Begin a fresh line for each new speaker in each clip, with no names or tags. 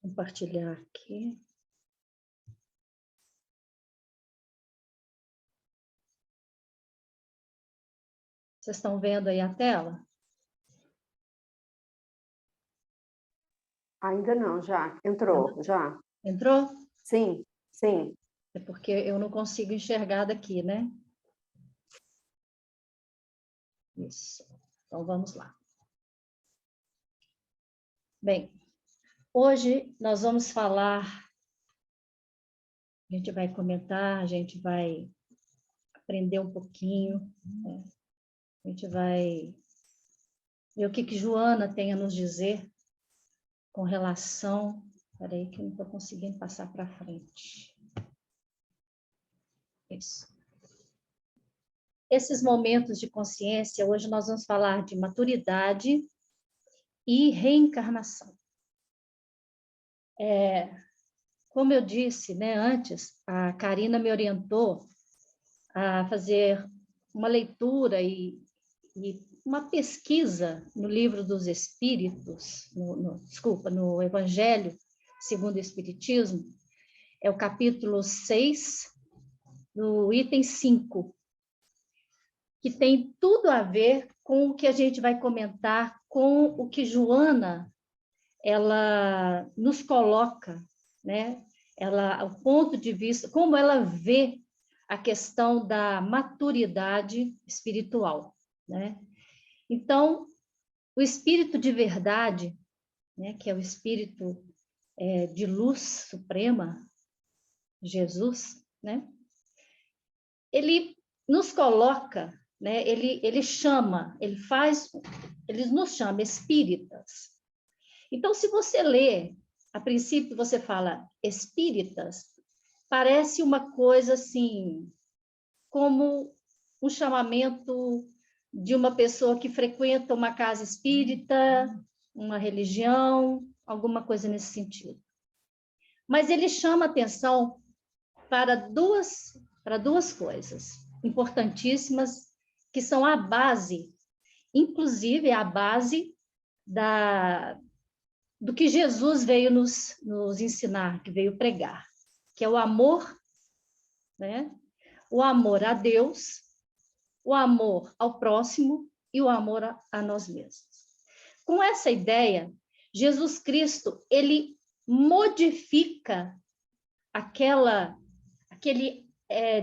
Compartilhar aqui. Vocês estão vendo aí a tela?
Ainda não, já. Entrou, já.
Entrou?
Sim, sim.
É porque eu não consigo enxergar daqui, né? Isso. Então, vamos lá. Bem, hoje nós vamos falar, a gente vai comentar, a gente vai aprender um pouquinho, né? A gente vai ver o que Joana tem a nos dizer com relação... Espera aí que eu não estou conseguindo passar para frente. Isso. Esses momentos de consciência, hoje nós vamos falar de maturidade e reencarnação. Como eu disse, né, antes, a Karina me orientou a fazer uma leitura e uma pesquisa no Livro dos Espíritos, no Evangelho segundo o Espiritismo, é o capítulo 6, no item 5, que tem tudo a ver com o que a gente vai comentar, com o que Joana ela nos coloca, né? O ponto de vista, como ela vê a questão da maturidade espiritual, né? Então, o espírito de verdade, né, que é o espírito de luz suprema, Jesus, né? Ele nos coloca, né? Ele chama, ele nos chama espíritas. Então, se você lê, a princípio você fala espíritas, parece uma coisa assim, como um chamamento de uma pessoa que frequenta uma casa espírita, uma religião, alguma coisa nesse sentido. Mas ele chama atenção para duas coisas importantíssimas, que são a base, inclusive a base do que Jesus veio nos ensinar, que veio pregar, que é o amor, né? O amor a Deus, o amor ao próximo e o amor a nós mesmos. Com essa ideia, Jesus Cristo, ele modifica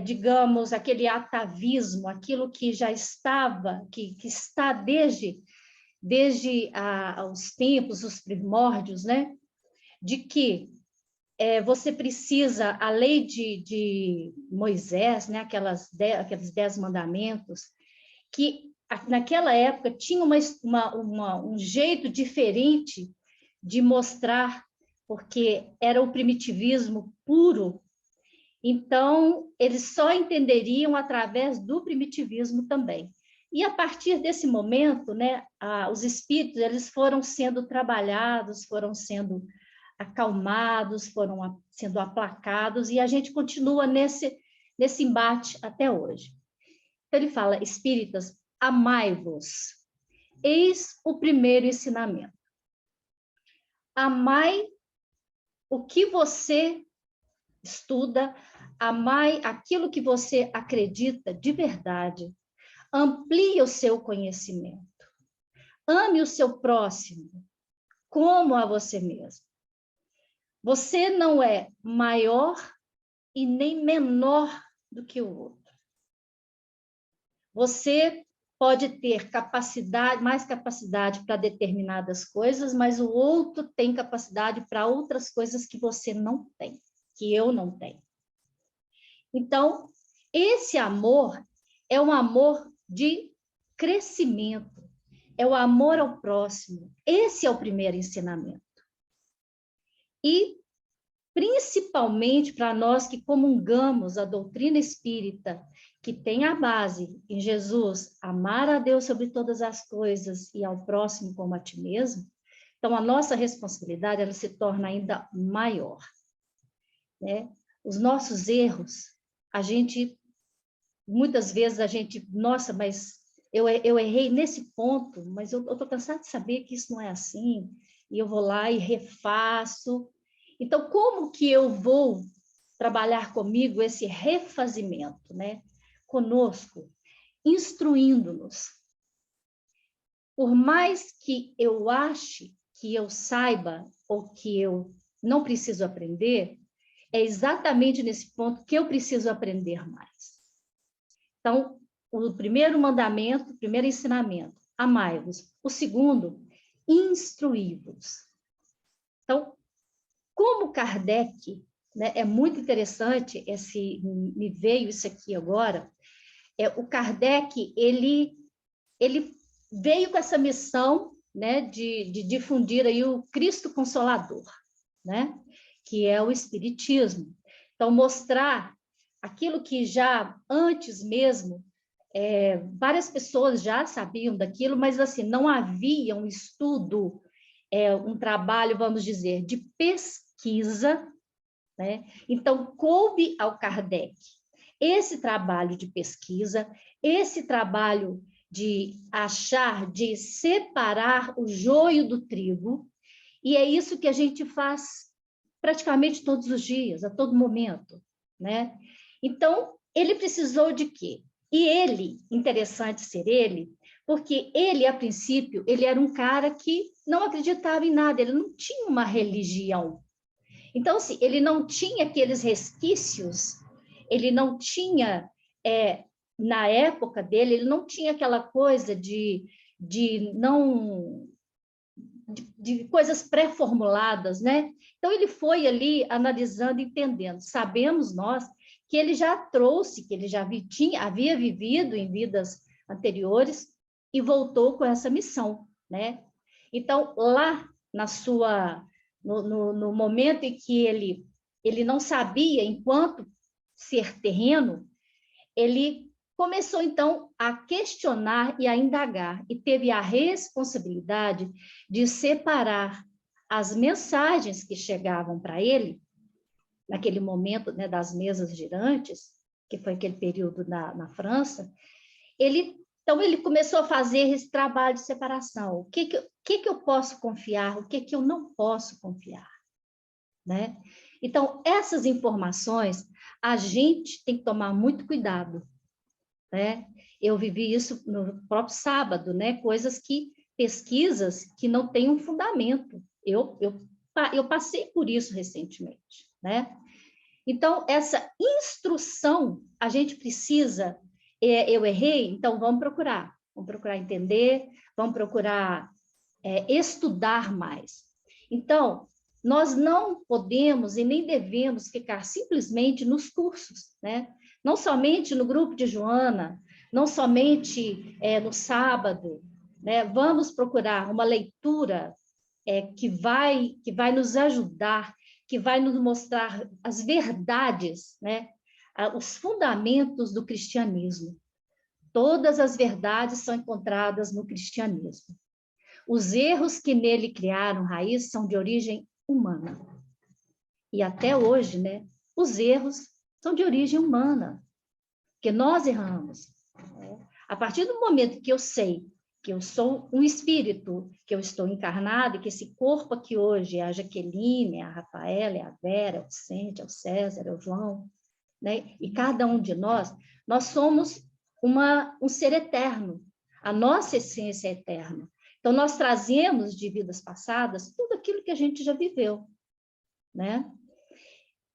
digamos, aquele atavismo, aquilo que já estava, que está desde os tempos, os primórdios, né? De que você precisa, a lei de Moisés, né? Aqueles 10 mandamentos, que naquela época tinha um jeito diferente de mostrar, porque era o primitivismo puro. Então, eles só entenderiam através do primitivismo também. E a partir desse momento, né, os espíritos eles foram sendo trabalhados, foram sendo acalmados, foram sendo aplacados, e a gente continua nesse embate até hoje. Então, ele fala, espíritas, amai-vos. Eis o primeiro ensinamento. Amai o que você estuda, amai aquilo que você acredita de verdade. Amplie o seu conhecimento. Ame o seu próximo como a você mesmo. Você não é maior e nem menor do que o outro. Você pode ter mais capacidade para determinadas coisas, mas o outro tem capacidade para outras coisas que você não tem, que eu não tenho. Então, esse amor é um amor de crescimento, é o amor ao próximo. Esse é o primeiro ensinamento. E, principalmente para nós que comungamos a doutrina espírita, que tem a base em Jesus, amar a Deus sobre todas as coisas e ao próximo como a ti mesmo, então a nossa responsabilidade ela se torna ainda maior, né? Os nossos erros, muitas vezes nossa, mas eu errei nesse ponto, mas eu estou cansada de saber que isso não é assim, e eu vou lá e refaço, Então, como que eu vou trabalhar comigo esse refazimento, né? Conosco, instruindo-nos. Por mais que eu ache que eu saiba ou que eu não preciso aprender, é exatamente nesse ponto que eu preciso aprender mais. Então, o primeiro mandamento, o primeiro ensinamento, amai-vos. O segundo, instruí-vos. Então, como Kardec, né, é muito interessante, me veio isso aqui agora, o Kardec, ele veio com essa missão, né, de difundir aí o Cristo Consolador, né, que é o Espiritismo. Então, mostrar aquilo que já antes mesmo, várias pessoas já sabiam daquilo, mas assim, não havia um estudo, um trabalho, vamos dizer, de pesquisa, né? Então, coube ao Kardec esse trabalho de pesquisa, esse trabalho de achar, de separar o joio do trigo, e é isso que a gente faz praticamente todos os dias, a todo momento, né? Então, ele precisou de quê? E ele, interessante ser ele, porque ele, a princípio, ele era um cara que não acreditava em nada, ele não tinha uma religião. Então, assim, ele não tinha aqueles resquícios, ele não tinha, na época dele, ele não tinha aquela coisa de coisas pré-formuladas, né? Então, ele foi ali analisando, entendendo. Sabemos nós que ele já trouxe, que ele já havia vivido em vidas anteriores e voltou com essa missão, né? Então, lá no momento em que ele não sabia, enquanto ser terreno, ele começou, então, a questionar e a indagar, e teve a responsabilidade de separar as mensagens que chegavam para ele, naquele momento, né, das mesas girantes, que foi aquele período na França. Então, ele começou a fazer esse trabalho de separação. O que eu posso confiar, o que eu não posso confiar, né? Então, essas informações, a gente tem que tomar muito cuidado, né? Eu vivi isso no próprio sábado, né? Pesquisas que não têm um fundamento. Eu passei por isso recentemente, né? Então, essa instrução, a gente precisa, eu errei, então vamos procurar entender, vamos procurar estudar mais. Então, nós não podemos e nem devemos ficar simplesmente nos cursos, né? Não somente no grupo de Joana, não somente no sábado, né? Vamos procurar uma leitura que vai nos ajudar, que vai nos mostrar as verdades, né? Os fundamentos do cristianismo. Todas as verdades são encontradas no cristianismo. Os erros que nele criaram raiz são de origem humana. E até hoje, né, os erros são de origem humana, porque nós erramos. Né? A partir do momento que eu sei que eu sou um espírito, que eu estou encarnado, e que esse corpo aqui hoje é a Jaqueline, é a Rafaela, é a Vera, é o Vicente, é o César, é o João, né? E cada um de nós somos um ser eterno. A nossa essência é eterna. Então, nós trazemos de vidas passadas tudo aquilo que a gente já viveu, né?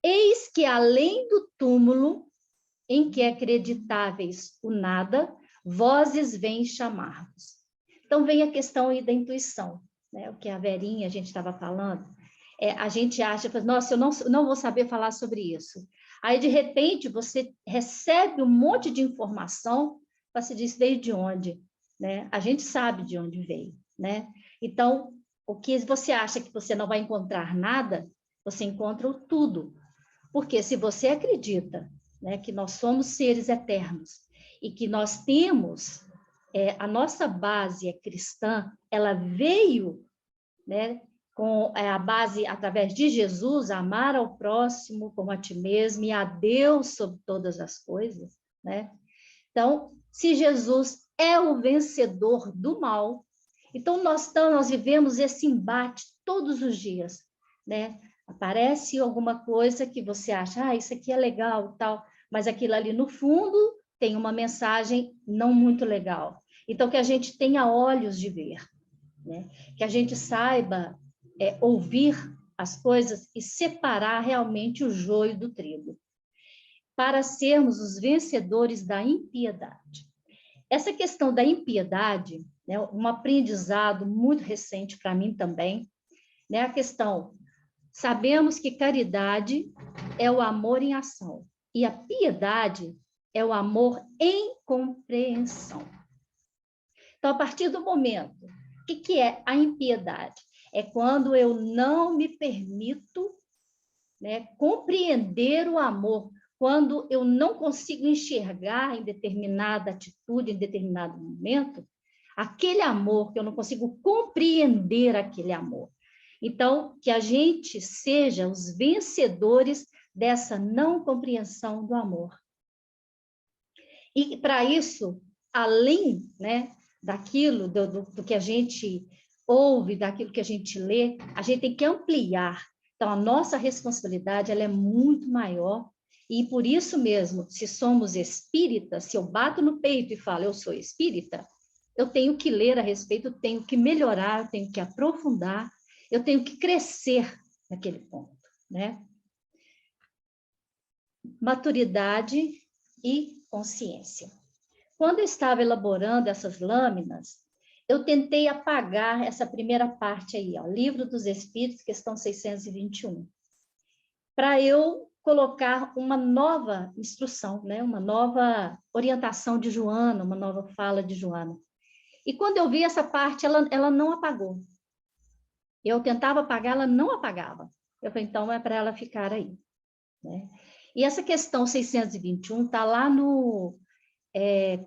Eis que, além do túmulo, em que acreditáveis o nada, vozes vêm chamar-vos. Então, vem a questão aí da intuição, né? O que a Verinha, a gente estava falando. A gente acha, nossa, eu não vou saber falar sobre isso. Aí, de repente, você recebe um monte de informação, você diz, veio de onde? Né? A gente sabe de onde veio, né? Então, o que você acha que você não vai encontrar nada, você encontra o tudo. Porque se você acredita, né, que nós somos seres eternos e que nós temos, a nossa base cristã, ela veio, né, com a base, através de Jesus, amar ao próximo como a ti mesmo e a Deus sobre todas as coisas, né? Então, se Jesus é o vencedor do mal, então nós vivemos esse embate todos os dias, né? Aparece alguma coisa que você acha, isso aqui é legal, tal, mas aquilo ali no fundo tem uma mensagem não muito legal. Então, que a gente tenha olhos de ver, né? Que a gente saiba ouvir as coisas e separar realmente o joio do trigo, para sermos os vencedores da impiedade. Essa questão da impiedade, né, um aprendizado muito recente para mim também, né, a questão, sabemos que caridade é o amor em ação, e a piedade é o amor em compreensão. Então, a partir do momento, o que é a impiedade? É quando eu não me permito, né, compreender o amor, quando eu não consigo enxergar em determinada atitude, em determinado momento, aquele amor, que eu não consigo compreender aquele amor. Então, que a gente seja os vencedores dessa não compreensão do amor. E, para isso, além, né, daquilo, do que a gente ouve, daquilo que a gente lê, a gente tem que ampliar. Então, a nossa responsabilidade ela é muito maior, e por isso mesmo, se somos espíritas, se eu bato no peito e falo, eu sou espírita, eu tenho que ler a respeito, eu tenho que melhorar, eu tenho que aprofundar, eu tenho que crescer naquele ponto, né? Maturidade e consciência. Quando eu estava elaborando essas lâminas, eu tentei apagar essa primeira parte aí, ó, Livro dos Espíritos, questão 621, para eu colocar uma nova instrução, né? Uma nova orientação de Joana, uma nova fala de Joana. E quando eu vi essa parte, ela não apagou. Eu tentava apagar, ela não apagava. Eu falei, então é para ela ficar aí, né? E essa questão 621 está lá no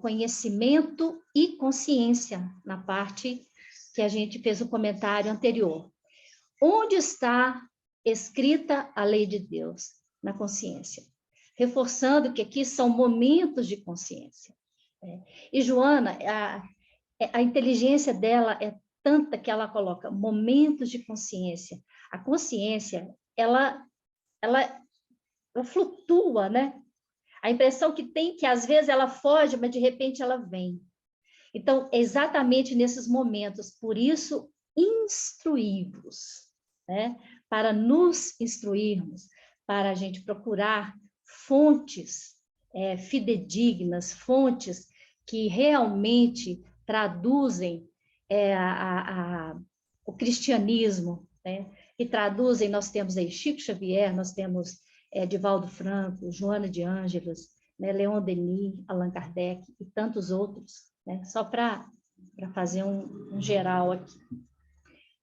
conhecimento e consciência, na parte que a gente fez o comentário anterior. Onde está escrita a lei de Deus? Na consciência. Reforçando que aqui são momentos de consciência. E Joana, a inteligência dela é tanta que ela coloca momentos de consciência. A consciência, ela flutua, né? A impressão que tem que, às vezes, ela foge, mas, de repente, ela vem. Então, exatamente nesses momentos, por isso, instruí-vos, né? Para nos instruirmos, para a gente procurar fontes fidedignas, fontes que realmente traduzem o cristianismo, né? E traduzem, nós temos aí Chico Xavier, nós temos Divaldo Franco, Joana de Ângeles, né, Leon Denis, Allan Kardec e tantos outros, né, só para fazer um geral aqui.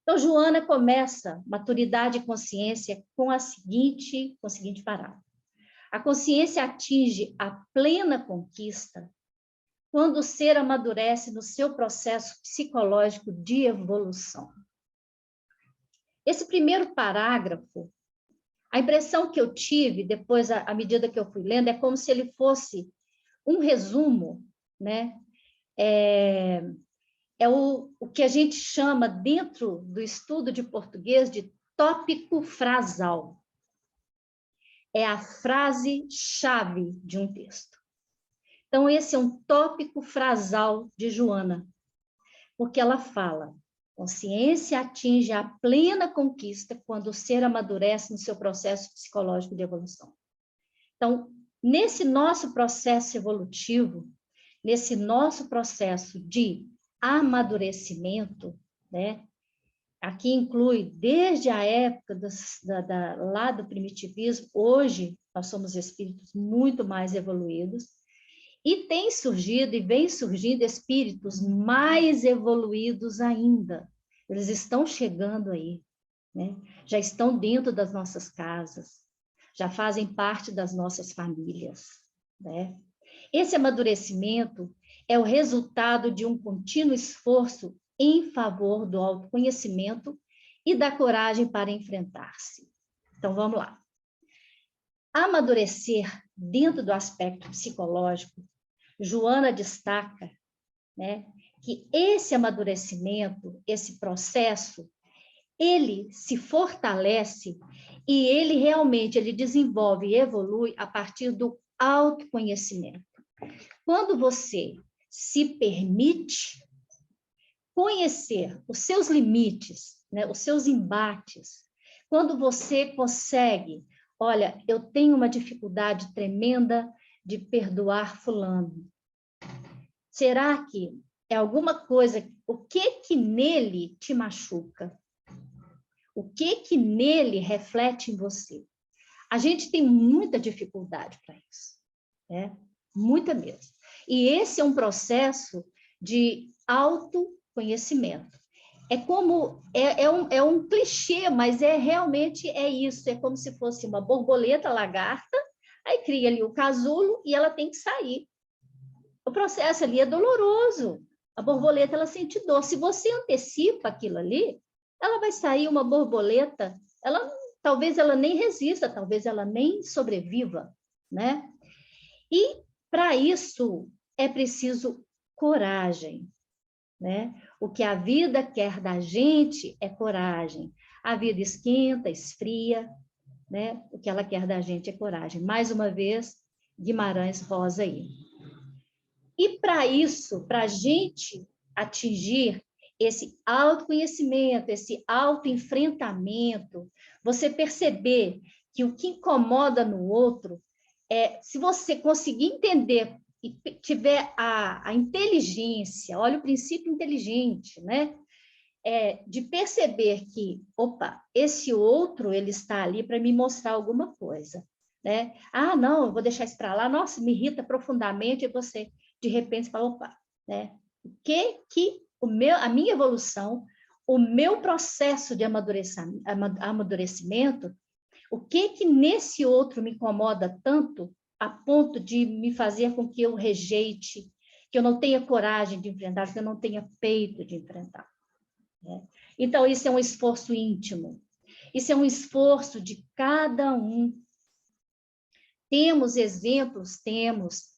Então, Joana começa Maturidade e Consciência com o seguinte parágrafo. A consciência atinge a plena conquista quando o ser amadurece no seu processo psicológico de evolução. Esse primeiro parágrafo, a impressão que eu tive, depois, à medida que eu fui lendo, é como se ele fosse um resumo, né? O que a gente chama, dentro do estudo de português, de tópico frasal. É a frase-chave de um texto. Então, esse é um tópico frasal de Joana, porque ela fala: consciência atinge a plena conquista quando o ser amadurece no seu processo psicológico de evolução. Então, nesse nosso processo evolutivo, nesse nosso processo de amadurecimento, né? Aqui inclui desde a época lá do primitivismo, hoje nós somos espíritos muito mais evoluídos, e tem surgido e vem surgindo espíritos mais evoluídos ainda. Eles estão chegando aí, né? Já estão dentro das nossas casas, já fazem parte das nossas famílias, né? Esse amadurecimento é o resultado de um contínuo esforço em favor do autoconhecimento e da coragem para enfrentar-se. Então, vamos lá. Amadurecer dentro do aspecto psicológico, Joana destaca, né, que esse amadurecimento, esse processo, ele se fortalece e ele desenvolve e evolui a partir do autoconhecimento. Quando você se permite conhecer os seus limites, né, os seus embates, quando você consegue, olha, eu tenho uma dificuldade tremenda de perdoar fulano. Será que é alguma coisa, o que nele te machuca? O que nele reflete em você? A gente tem muita dificuldade para isso, né? Muita mesmo. E esse é um processo de autoconhecimento. É como, é um clichê, mas realmente é isso, é como se fosse uma borboleta lagarta, aí cria ali o casulo e ela tem que sair. O processo ali é doloroso, a borboleta ela sente dor, se você antecipa aquilo ali, ela vai sair uma borboleta, talvez ela nem resista, talvez ela nem sobreviva, né? E para isso é preciso coragem, né? O que a vida quer da gente é coragem. A vida esquenta, esfria, né? O que ela quer da gente é coragem. Mais uma vez, Guimarães Rosa aí. E para isso, para a gente atingir esse autoconhecimento, esse autoenfrentamento, você perceber que o que incomoda no outro se você conseguir entender e tiver a inteligência, olha o princípio inteligente, né? De perceber que, opa, esse outro, ele está ali para me mostrar alguma coisa, né? Ah, não, eu vou deixar isso para lá, nossa, me irrita profundamente, e você, de repente, fala, opa, né? O que a minha evolução, o meu processo de amadurecimento, o que nesse outro me incomoda tanto a ponto de me fazer com que eu rejeite, que eu não tenha coragem de enfrentar, que eu não tenha peito de enfrentar, né? Então, isso é um esforço íntimo. Isso é um esforço de cada um. Temos exemplos? Temos.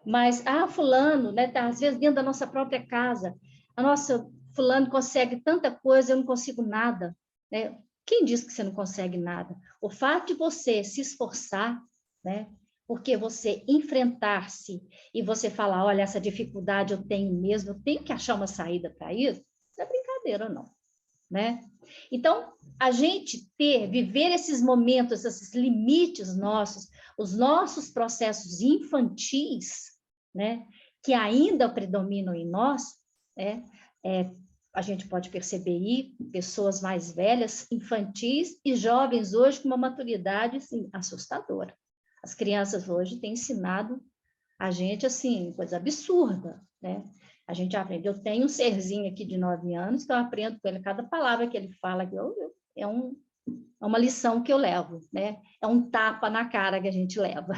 Mas, fulano, né, tá, às vezes dentro da nossa própria casa, fulano consegue tanta coisa, eu não consigo nada, né? Quem diz que você não consegue nada? O fato de você se esforçar, né? Porque você enfrentar-se e você falar, olha, essa dificuldade eu tenho mesmo, eu tenho que achar uma saída para isso, não é brincadeira, não, né? Então, a gente viver esses momentos, esses limites nossos, os nossos processos infantis, né, que ainda predominam em nós, né, a gente pode perceber aí pessoas mais velhas, infantis e jovens hoje com uma maturidade assim, assustadora. As crianças hoje têm ensinado a gente assim, coisa absurda, né? A gente aprende. Eu tenho um serzinho aqui de 9 anos que eu aprendo com ele, cada palavra que ele fala, é uma lição que eu levo, né? É um tapa na cara que a gente leva,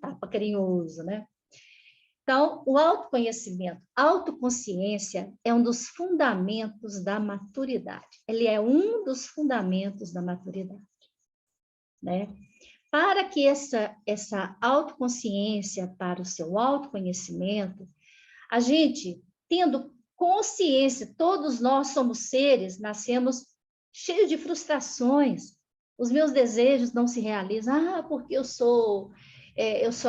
tapa carinhoso, né? Então, o autoconhecimento, autoconsciência é um dos fundamentos da maturidade. Ele é um dos fundamentos da maturidade, né? Para que essa autoconsciência, para o seu autoconhecimento, a gente, tendo consciência, todos nós somos seres, nascemos cheios de frustrações. Os meus desejos não se realizam, porque eu sou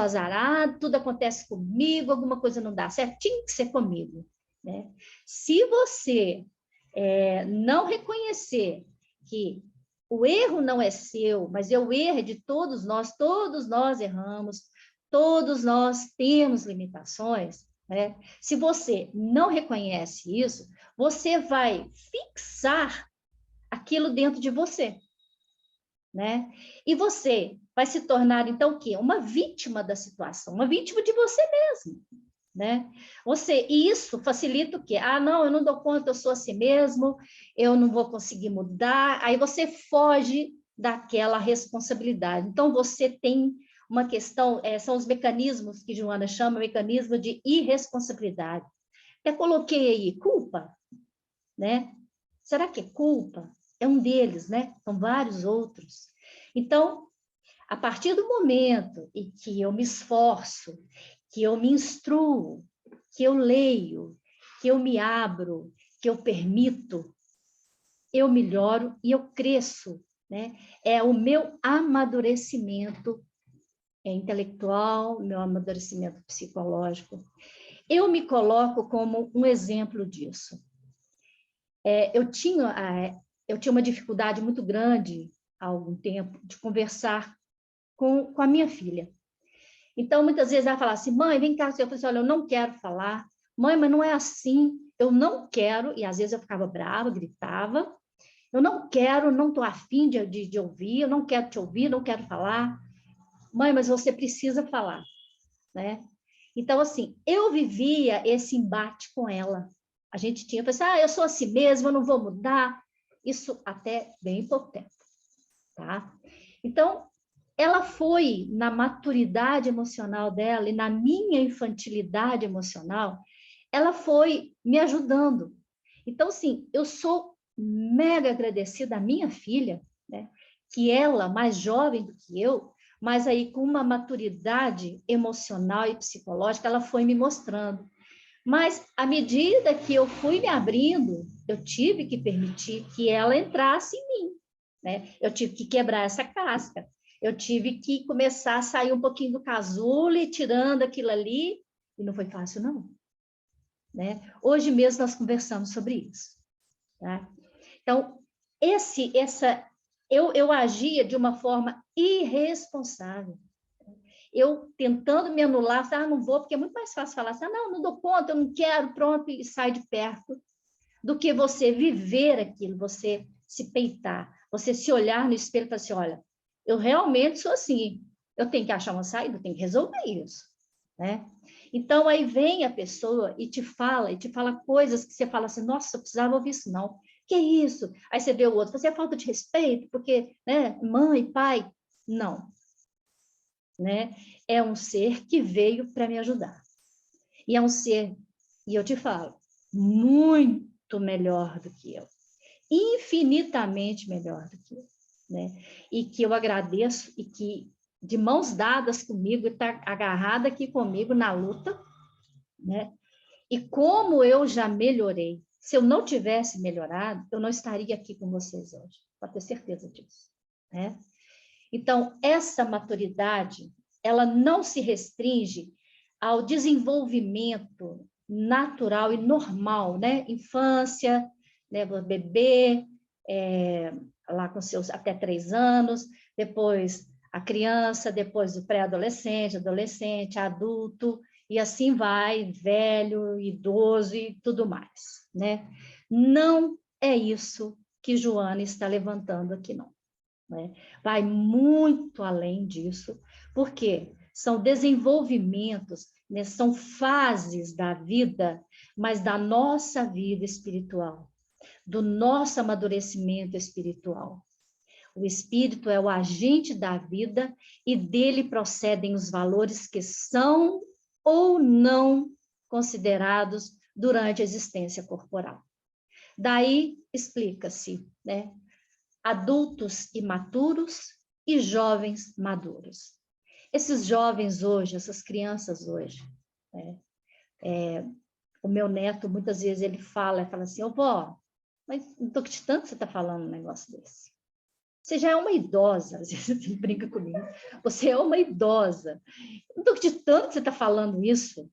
azarado, tudo acontece comigo, alguma coisa não dá certo, tinha que ser comigo, né? Se você não reconhecer que o erro não é seu, mas o erro é de todos nós erramos, todos nós temos limitações, né? Se você não reconhece isso, você vai fixar aquilo dentro de você, né? E você vai se tornar, então, o quê? Uma vítima da situação, uma vítima de você mesmo, né? E isso facilita o quê? Não, eu não dou conta, eu sou assim mesmo, eu não vou conseguir mudar. Aí você foge daquela responsabilidade. Então, você tem uma questão, são os mecanismos que Joana chama, mecanismo de irresponsabilidade. Até coloquei aí, culpa, né? Será que é culpa? É um deles, né? São vários outros. Então, a partir do momento em que eu me esforço, que eu me instruo, que eu leio, que eu me abro, que eu permito, eu melhoro e eu cresço, né? É o meu amadurecimento intelectual, meu amadurecimento psicológico. Eu me coloco como um exemplo disso. Eu tinha uma dificuldade muito grande, há algum tempo, de conversar com a minha filha. Então, muitas vezes ela fala assim, mãe, vem cá. Eu falei assim, olha, eu não quero falar. Mãe, mas não é assim, eu não quero. E às vezes eu ficava brava, gritava. Eu não quero, não estou afim de ouvir, eu não quero te ouvir, não quero falar. Mãe, mas você precisa falar, né? Então, assim, eu vivia esse embate com ela. A gente tinha, eu falei assim, eu sou assim mesmo, eu não vou mudar. Isso até bem pouco tempo, tá? Então, ela foi na maturidade emocional dela e na minha infantilidade emocional, ela foi me ajudando. Então, assim, eu sou mega agradecida à minha filha, né? Que ela, mais jovem do que eu, mas aí com uma maturidade emocional e psicológica, ela foi me mostrando. Mas, à medida que eu fui me abrindo, eu tive que permitir que ela entrasse em mim, né? Eu tive que quebrar essa casca. Eu tive que começar a sair um pouquinho do casulo e tirando aquilo ali, e não foi fácil, não. Né? Hoje mesmo nós conversamos sobre isso. Tá? Então, eu agia de uma forma irresponsável. Eu tentando me anular, não vou, porque é muito mais fácil falar assim, não dou conta, eu não quero, pronto, e sai de perto, do que você viver aquilo, você se peitar, você se olhar no espelho e falar assim, olha, eu realmente sou assim, eu tenho que achar uma saída, eu tenho que resolver isso, né? Então, aí vem a pessoa e te fala coisas que você fala assim, nossa, eu precisava ouvir isso, não. Que isso? Aí você vê o outro, você é falta de respeito, porque, né, mãe, pai, não. Né? É um ser que veio para me ajudar. E é um ser, e eu te falo, muito melhor do que eu. Infinitamente melhor do que eu. Né? E que eu agradeço e que de mãos dadas comigo, está agarrada aqui comigo na luta, né? E como eu já melhorei. Se eu não tivesse melhorado, eu não estaria aqui com vocês hoje. Pode ter certeza disso. Né? Então, essa maturidade, ela não se restringe ao desenvolvimento natural e normal, né? Infância, né? Bebê, lá com seus até 3 anos, depois a criança, depois o pré-adolescente, adolescente, adulto, e assim vai, velho, idoso e tudo mais, né? Não é isso que Joana está levantando aqui, não. Né? Vai muito além disso, porque são desenvolvimentos, né? São fases da vida, mas da nossa vida espiritual, do nosso amadurecimento espiritual. O espírito é o agente da vida e dele procedem os valores que são ou não considerados durante a existência corporal. Daí explica-se, né? Adultos imaturos e jovens maduros. Esses jovens hoje, essas crianças hoje, né? O meu neto, muitas vezes, ele fala assim, vó, mas não estou acreditando que você está falando um negócio desse. Você já é uma idosa, às vezes ele brinca comigo, você é uma idosa. Não estou acreditando que você está falando isso.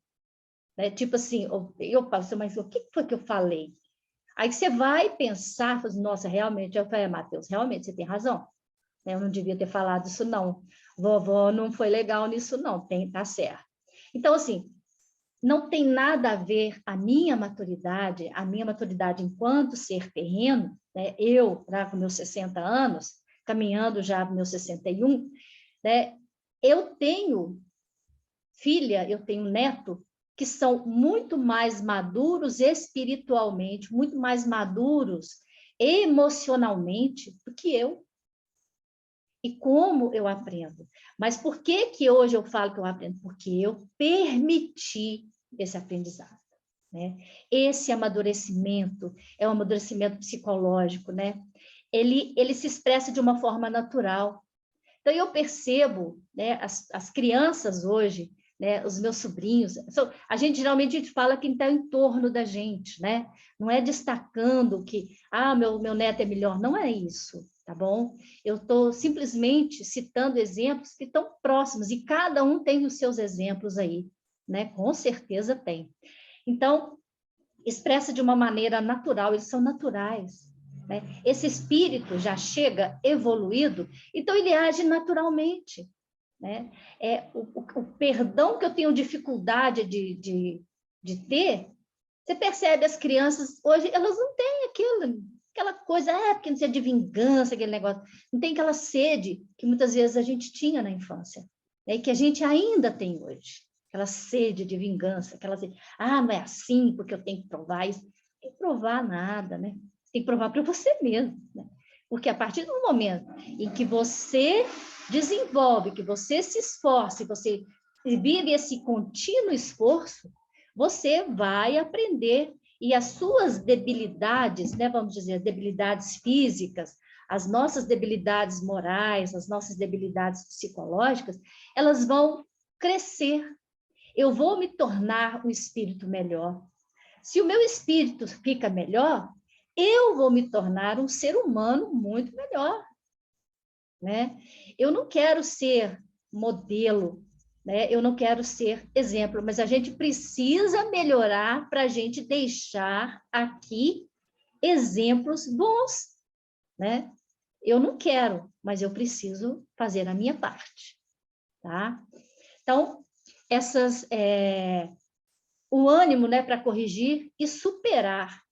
Né? Tipo assim, eu falo assim, mas o que foi que eu falei? Aí você vai pensar, nossa, realmente, eu falei, Matheus, realmente você tem razão. Eu não devia ter falado isso, não. Vovó não foi legal nisso, não. Tá certo. Então, assim, não tem nada a ver a minha maturidade enquanto ser terreno, né? Eu, já com meus 60 anos, caminhando já para meus 61, né? Eu tenho filha, eu tenho neto, que são muito mais maduros espiritualmente, muito mais maduros emocionalmente do que eu. E como eu aprendo? Mas por que hoje eu falo que eu aprendo? Porque eu permiti esse aprendizado, né? Esse amadurecimento é um amadurecimento psicológico, né? Ele se expressa de uma forma natural. Então, eu percebo, né, as crianças hoje né? Os meus sobrinhos. A gente geralmente fala quem está em torno da gente, né? Não é destacando que, meu neto é melhor, não é isso, tá bom? Eu estou simplesmente citando exemplos que estão próximos, e cada um tem os seus exemplos aí, né? Com certeza tem. Então, expressa de uma maneira natural, eles são naturais, né? Esse espírito já chega evoluído, então ele age naturalmente, né? O perdão que eu tenho dificuldade de ter, você percebe, as crianças hoje, elas não têm aquela coisa, porque não sei, de vingança, aquele negócio, não tem aquela sede que muitas vezes a gente tinha na infância, né? E que a gente ainda tem hoje, aquela sede de vingança, aquela sede, não é assim, porque eu tenho que provar isso. Não tem que provar nada, né? Tem que provar para você mesmo, né? Porque a partir do momento em que você desenvolve, que você se esforça, você vive esse contínuo esforço, você vai aprender, e as suas debilidades, né, vamos dizer, debilidades físicas, as nossas debilidades morais, as nossas debilidades psicológicas, elas vão crescer. Eu vou me tornar um espírito melhor. Se o meu espírito fica melhor, eu vou me tornar um ser humano muito melhor, né? Eu não quero ser modelo, né? Eu não quero ser exemplo, mas a gente precisa melhorar para a gente deixar aqui exemplos bons, né? Eu não quero, mas eu preciso fazer a minha parte, tá? Então, o ânimo, né, para corrigir e superar.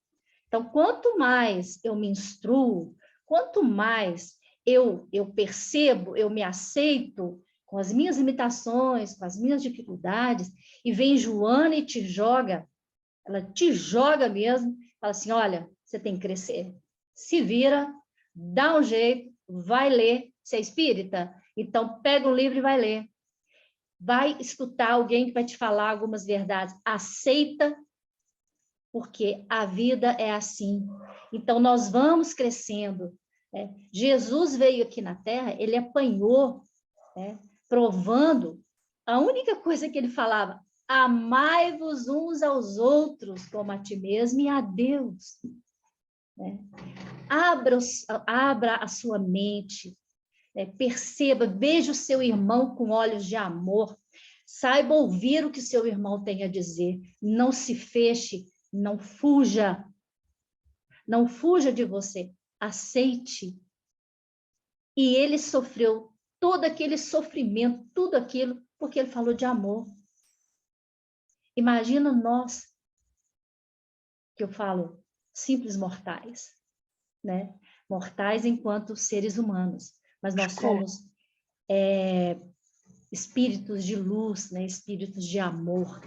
Então, quanto mais eu me instruo, quanto mais eu percebo, eu me aceito com as minhas limitações, com as minhas dificuldades, e vem Joana e te joga, ela te joga mesmo, fala assim, olha, você tem que crescer, se vira, dá um jeito, vai ler, você é espírita? Então, pega um livro e vai ler. Vai escutar alguém que vai te falar algumas verdades, aceita, porque a vida é assim. Então, nós vamos crescendo, né? Jesus veio aqui na Terra, ele apanhou, né? Provando, a única coisa que ele falava, amai-vos uns aos outros, como a ti mesmo e a Deus, né? Abra a sua mente, né? Perceba, veja o seu irmão com olhos de amor, saiba ouvir o que seu irmão tem a dizer, não se feche, não fuja de você, aceite. E ele sofreu todo aquele sofrimento, tudo aquilo, porque ele falou de amor. Imagina nós, que eu falo, simples mortais, né? Mortais enquanto seres humanos, mas nós somos espíritos de luz, né? Espíritos de amor,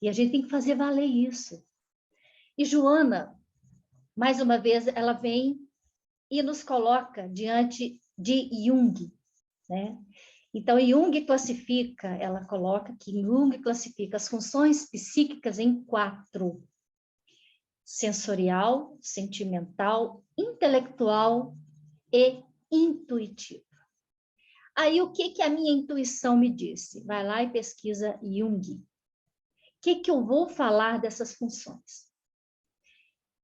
e a gente tem que fazer valer isso. E Joana, mais uma vez, ela vem e nos coloca diante de Jung, né? Então, ela coloca que Jung classifica as funções psíquicas em 4: sensorial, sentimental, intelectual e intuitiva. Aí, o que a minha intuição me disse? Vai lá e pesquisa Jung. O que eu vou falar dessas funções?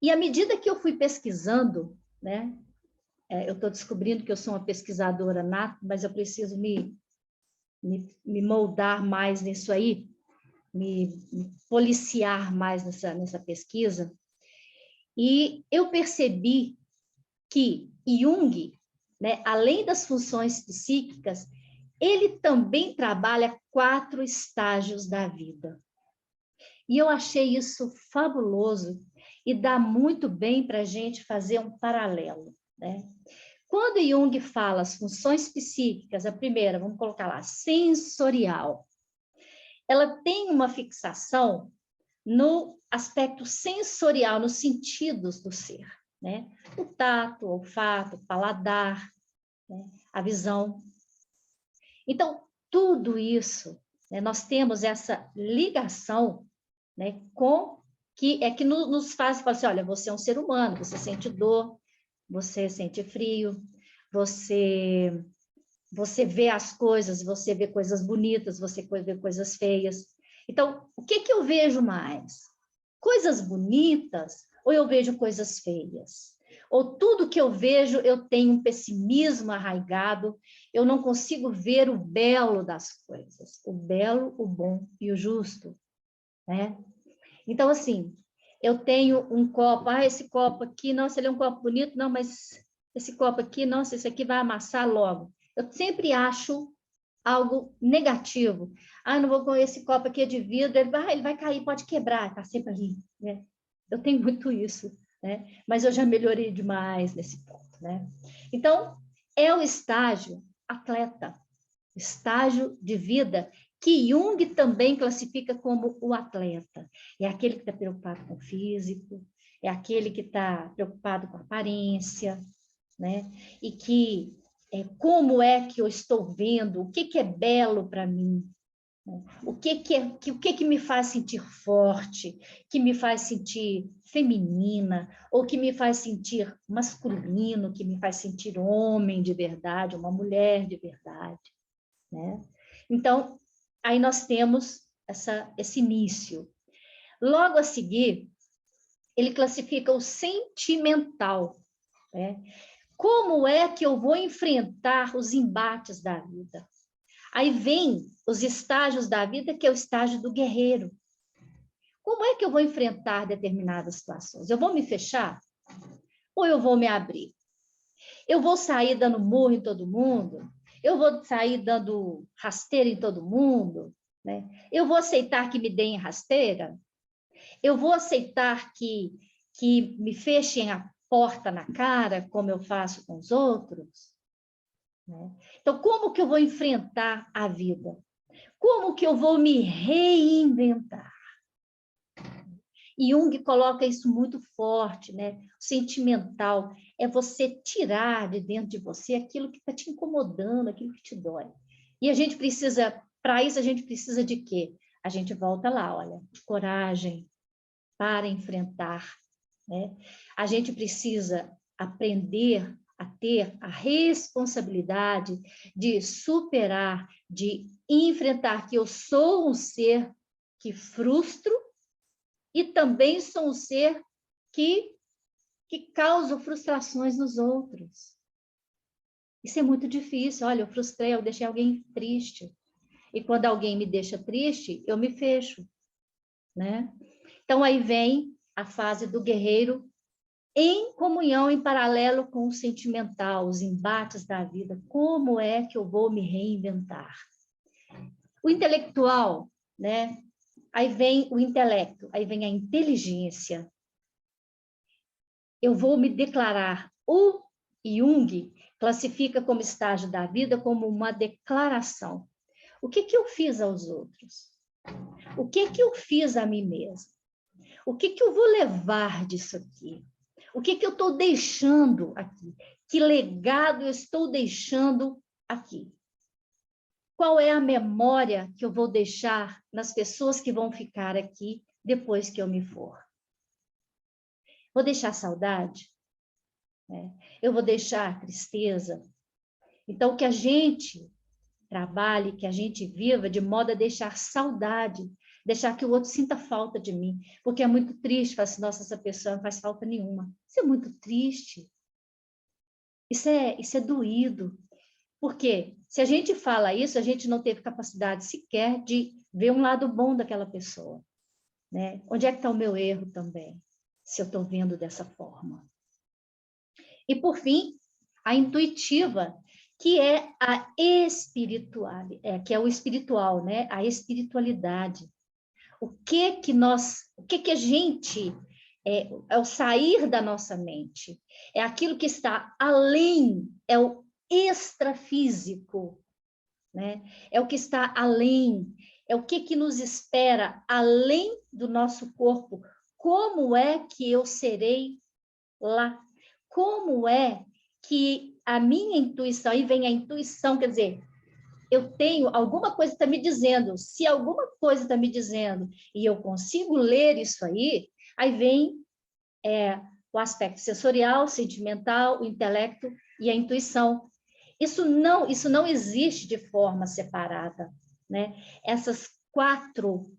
E à medida que eu fui pesquisando, né, eu estou descobrindo que eu sou uma pesquisadora nata, mas eu preciso me moldar mais nisso aí, me policiar mais nessa pesquisa. E eu percebi que Jung, né, além das funções psíquicas, ele também trabalha 4 estágios da vida. E eu achei isso fabuloso e dá muito bem para a gente fazer um paralelo, né? Quando Jung fala as funções psíquicas, a primeira, vamos colocar lá, sensorial, ela tem uma fixação no aspecto sensorial, nos sentidos do ser, né? O tato, o olfato, o paladar, né? A visão. Então, tudo isso, né, nós temos essa ligação, né, que nos faz falar assim, olha, você é um ser humano, você sente dor, você sente frio, você você vê as coisas, você vê coisas bonitas, você vê coisas feias. Então, o que que eu vejo mais? Coisas bonitas ou eu vejo coisas feias? Ou tudo que eu vejo, eu tenho um pessimismo arraigado, eu não consigo ver o belo das coisas, o belo, o bom e o justo, né? Então, assim, eu tenho um copo, esse copo aqui, nossa, ele é um copo bonito, não, mas esse copo aqui, nossa, esse aqui vai amassar logo. Eu sempre acho algo negativo. Não vou com esse copo aqui é de vidro, ele vai cair, pode quebrar, está sempre ali, né? Eu tenho muito isso, né? Mas eu já melhorei demais nesse ponto, né? Então, é o estágio atleta, estágio de vida que Jung também classifica como o atleta. É aquele que está preocupado com o físico, é aquele que está preocupado com a aparência, né? E que como é que eu estou vendo, o que que é belo para mim, né? O que me faz sentir forte, que me faz sentir feminina, ou que me faz sentir masculino, que me faz sentir homem de verdade, uma mulher de verdade, né? Então, aí nós temos esse início. Logo a seguir, ele classifica o sentimental, né? Como é que eu vou enfrentar os embates da vida? Aí vem os estágios da vida, que é o estágio do guerreiro. Como é que eu vou enfrentar determinadas situações? Eu vou me fechar? Ou eu vou me abrir? Eu vou sair dando murro em todo mundo? Eu vou sair dando rasteira em todo mundo? Né? Eu vou aceitar que me deem rasteira? Eu vou aceitar que me fechem a porta na cara, como eu faço com os outros? Né? Então, como que eu vou enfrentar a vida? Como que eu vou me reinventar? E Jung coloca isso muito forte, né? O sentimental é você tirar de dentro de você aquilo que está te incomodando, aquilo que te dói. E a gente precisa, para isso a gente precisa de quê? A gente volta lá, olha, de coragem para enfrentar, né? A gente precisa aprender a ter a responsabilidade de superar, de enfrentar que eu sou um ser que frustro e também sou um ser que causa frustrações nos outros. Isso é muito difícil. Olha, eu frustrei, eu deixei alguém triste. E quando alguém me deixa triste, eu me fecho, né? Então, aí vem a fase do guerreiro em comunhão, em paralelo com o sentimental, os embates da vida. Como é que eu vou me reinventar? O intelectual, né? Aí vem o intelecto, aí vem a inteligência. Eu vou me declarar. O Jung classifica como estágio da vida como uma declaração. O que que eu fiz aos outros? O que que eu fiz a mim mesma? O que que eu vou levar disso aqui? O que que eu estou deixando aqui? Que legado eu estou deixando aqui? Qual é a memória que eu vou deixar nas pessoas que vão ficar aqui depois que eu me for? Vou deixar saudade? Eu vou deixar tristeza? Então, que a gente trabalhe, que a gente viva de modo a deixar saudade, deixar que o outro sinta falta de mim, porque é muito triste, falar assim, nossa, essa pessoa não faz falta nenhuma. Isso é muito triste. Isso é doído. Porque se a gente fala isso, a gente não teve capacidade sequer de ver um lado bom daquela pessoa, né? Onde é que está o meu erro também, se eu estou vendo dessa forma? E, por fim, a intuitiva, que é a espiritual, que é o espiritual, né? A espiritualidade. O que a gente é o sair da nossa mente, é aquilo que está além, é o extrafísico, né? É o que está além, é o que nos espera além do nosso corpo. Como é que eu serei lá? Como é que a minha intuição, aí vem a intuição, quer dizer, eu tenho, alguma coisa está me dizendo, se alguma coisa está me dizendo e eu consigo ler isso aí vem o aspecto sensorial, sentimental, o intelecto e a intuição. Isso não existe de forma separada, né? Essas 4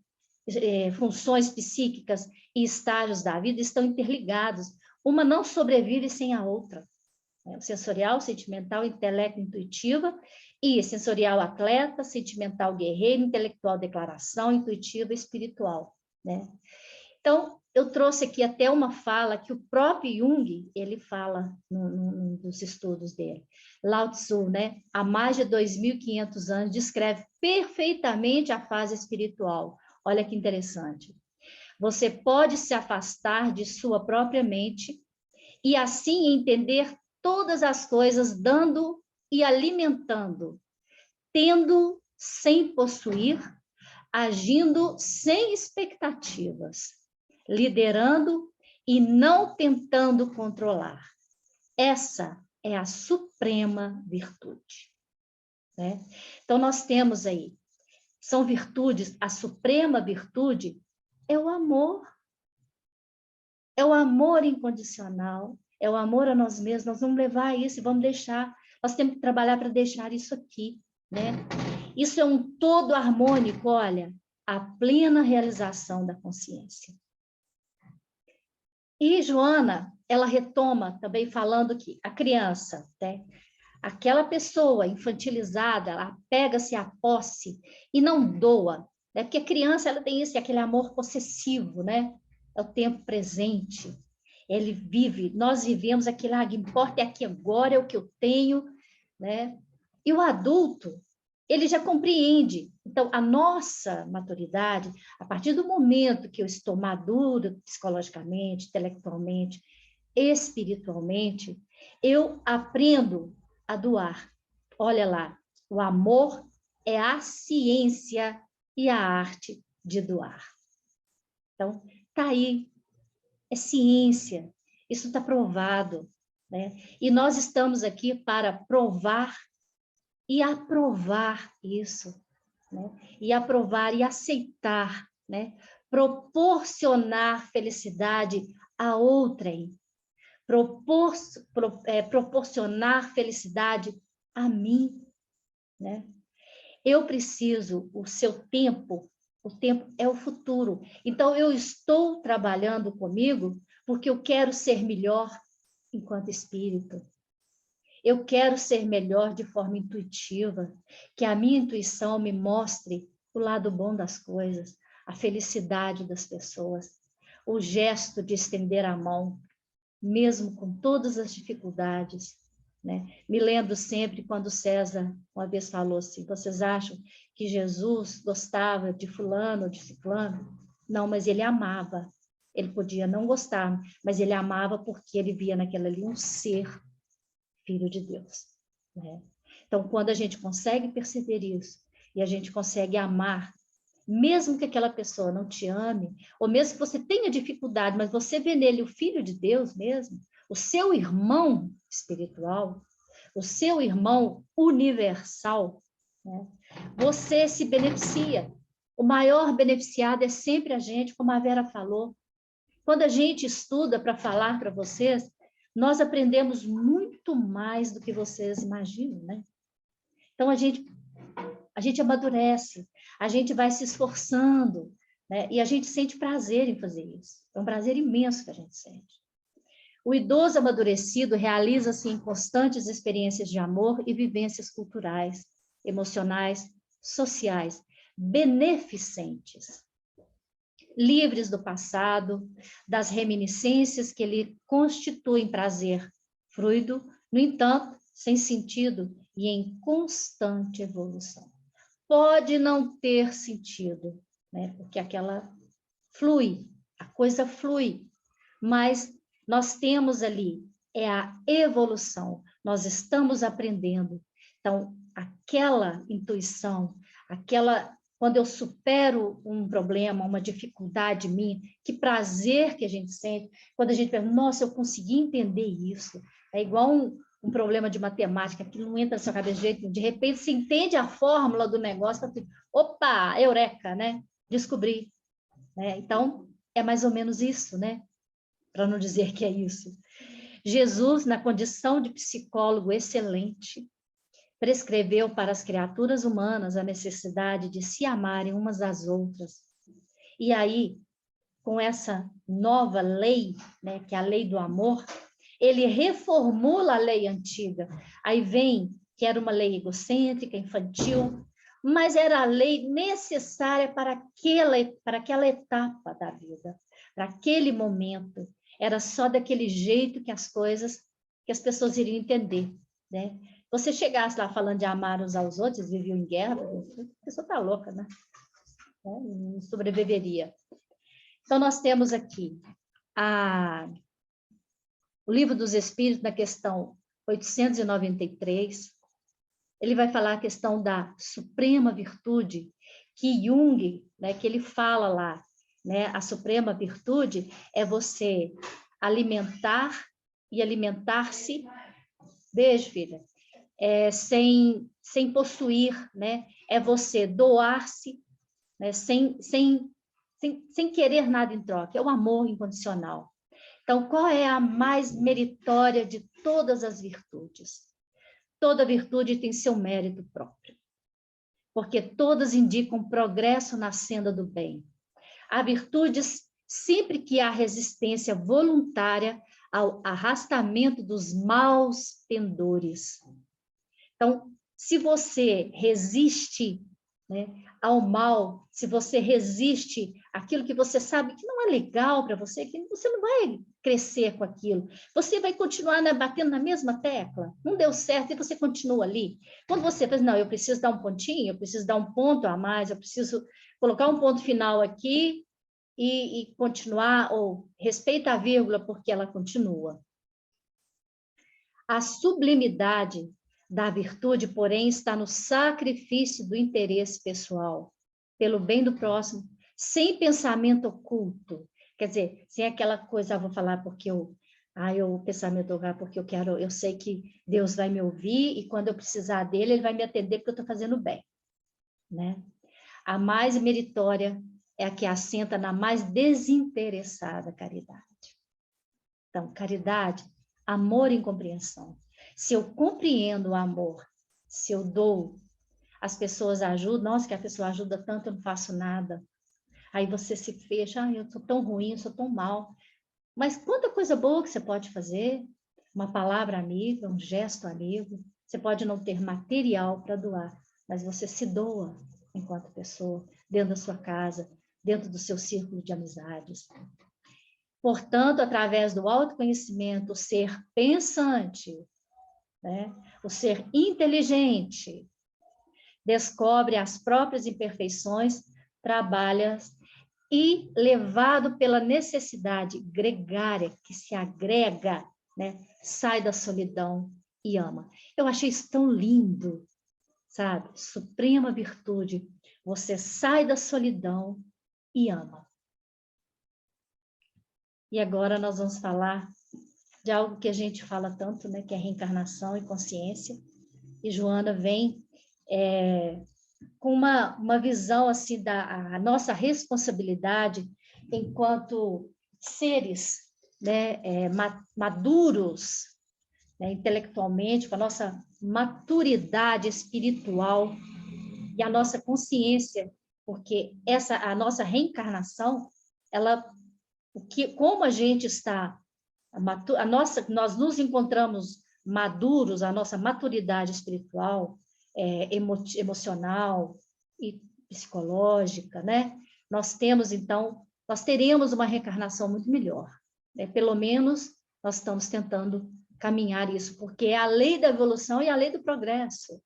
funções psíquicas e estágios da vida estão interligados. Uma não sobrevive sem a outra. Né? O sensorial, sentimental, intelecto, intuitiva, e sensorial, atleta, sentimental, guerreiro, intelectual, declaração, intuitiva, espiritual. Né? Então, eu trouxe aqui até uma fala que o próprio Jung, ele fala nos estudos dele. Lao Tzu, né, há mais de 2.500 anos, descreve perfeitamente a fase espiritual. Olha que interessante. Você pode se afastar de sua própria mente e assim entender todas as coisas, dando e alimentando, tendo sem possuir, agindo sem expectativas, liderando e não tentando controlar. Essa é a suprema virtude. Né? Então, nós temos aí, são virtudes, a suprema virtude é o amor. É o amor incondicional, é o amor a nós mesmos. Nós vamos levar isso e vamos deixar, nós temos que trabalhar para deixar isso aqui, né? Isso é um todo harmônico, olha, a plena realização da consciência. E Joana, ela retoma também falando que a criança, né, aquela pessoa infantilizada, ela pega-se à posse e não doa, né? Porque a criança, ela tem isso, aquele amor possessivo, né? É o tempo presente. Ele vive, nós vivemos aquilo, que importa é aqui agora, é o que eu tenho, né? E o adulto, ele já compreende. Então, a nossa maturidade, a partir do momento que eu estou maduro psicologicamente, intelectualmente, espiritualmente, eu aprendo a doar. Olha lá, o amor é a ciência e a arte de doar. Então, tá aí, é ciência, isso está provado, né? E nós estamos aqui para provar e aprovar isso, né? E aprovar e aceitar, né? Proporcionar felicidade a outrem, proporcionar felicidade a mim, né? Eu preciso, o tempo é o futuro. Então, eu estou trabalhando comigo porque eu quero ser melhor enquanto espírito. Eu quero ser melhor de forma intuitiva, que a minha intuição me mostre o lado bom das coisas, a felicidade das pessoas, o gesto de estender a mão, mesmo com todas as dificuldades, né? Me lembro sempre quando César uma vez falou assim, vocês acham que Jesus gostava de fulano ou de ciclano? Não, mas ele amava. Ele podia não gostar, mas ele amava porque ele via naquela ali um ser filho de Deus, né? Então, quando a gente consegue perceber isso e a gente consegue amar, mesmo que aquela pessoa não te ame, ou mesmo que você tenha dificuldade, mas você vê nele o Filho de Deus mesmo, o seu irmão espiritual, o seu irmão universal, né? Você se beneficia. O maior beneficiado é sempre a gente, como a Vera falou. Quando a gente estuda para falar para vocês, nós aprendemos muito mais do que vocês imaginam, né? Então, a gente amadurece, a gente vai se esforçando, né? E a gente sente prazer em fazer isso. É um prazer imenso que a gente sente. O idoso amadurecido realiza-se em constantes experiências de amor e vivências culturais, emocionais, sociais, beneficentes, livres do passado, das reminiscências que lhe constituem prazer fluido, no entanto, sem sentido e em constante evolução. Pode não ter sentido, né? Porque aquela flui, a coisa flui, mas nós temos ali, é a evolução, nós estamos aprendendo. Então, aquela intuição, quando eu supero um problema, uma dificuldade minha, que prazer que a gente sente, quando a gente pensa, nossa, eu consegui entender isso. É igual um problema de matemática, que não entra na sua cabeça de jeito nenhum. De repente, você entende a fórmula do negócio, assim, opa, eureka, né? Descobri. Né? Então, é mais ou menos isso, né? Para não dizer que é isso. Jesus, na condição de psicólogo excelente, prescreveu para as criaturas humanas a necessidade de se amarem umas às outras. E aí, com essa nova lei, né, que é a lei do amor, ele reformula a lei antiga. Aí vem que era uma lei egocêntrica, infantil, mas era a lei necessária para aquela etapa da vida, para aquele momento. Era só daquele jeito que as pessoas iriam entender, né? Você chegasse lá falando de amar uns aos outros, viviam em guerra, a pessoa está louca, né? Não sobreviveria. Então, nós temos aqui o Livro dos Espíritos, na questão 893, ele vai falar a questão da suprema virtude, que Jung, né, que ele fala lá, né, a suprema virtude é você alimentar e alimentar-se, beijo, filha, sem possuir, né, é você doar-se, né, sem querer nada em troca, é o amor incondicional. Então, qual é a mais meritória de todas as virtudes? Toda virtude tem seu mérito próprio, porque todas indicam progresso na senda do bem. Há virtudes sempre que há resistência voluntária ao arrastamento dos maus pendores. Então, se você resiste, né, ao mal, se você resiste àquilo que você sabe que não é legal para você, que você não vai crescer com aquilo, você vai continuar, né, batendo na mesma tecla, não deu certo e você continua ali. Quando você pensa, não, eu preciso dar um pontinho, eu preciso dar um ponto a mais, eu preciso colocar um ponto final aqui e continuar, ou respeita a vírgula porque ela continua. A sublimidade da virtude, porém, está no sacrifício do interesse pessoal, pelo bem do próximo, sem pensamento oculto. Quer dizer, sem aquela coisa, vou falar porque eu pensamento oculto, porque eu sei que Deus vai me ouvir e quando eu precisar dele, ele vai me atender porque eu estou fazendo bem, né? A mais meritória é a que assenta na mais desinteressada caridade. Então, caridade, amor e compreensão. Se eu compreendo o amor, se eu dou, as pessoas ajudam, nossa, que a pessoa ajuda tanto, eu não faço nada. Aí você se fecha, eu sou tão ruim, eu sou tão mal. Mas quanta coisa boa que você pode fazer, uma palavra amiga, um gesto amigo, você pode não ter material para doar, mas você se doa enquanto pessoa, dentro da sua casa, dentro do seu círculo de amizades. Portanto, através do autoconhecimento, o ser pensante, né? O ser inteligente descobre as próprias imperfeições, trabalha e, levado pela necessidade gregária, que se agrega, né? Sai da solidão e ama. Eu achei isso tão lindo, sabe? Suprema virtude. Você sai da solidão e ama. E agora nós vamos falar de algo que a gente fala tanto, né, que é reencarnação e consciência. E Joana vem com uma visão assim da nossa responsabilidade enquanto seres, né, maduros, né, intelectualmente, com a nossa maturidade espiritual e a nossa consciência, porque a nossa reencarnação, como a gente está nós nos encontramos maduros, a nossa maturidade espiritual, emocional e psicológica, né? Nós teremos uma reencarnação muito melhor, né? Pelo menos nós estamos tentando caminhar isso, porque é a lei da evolução e a lei do progresso.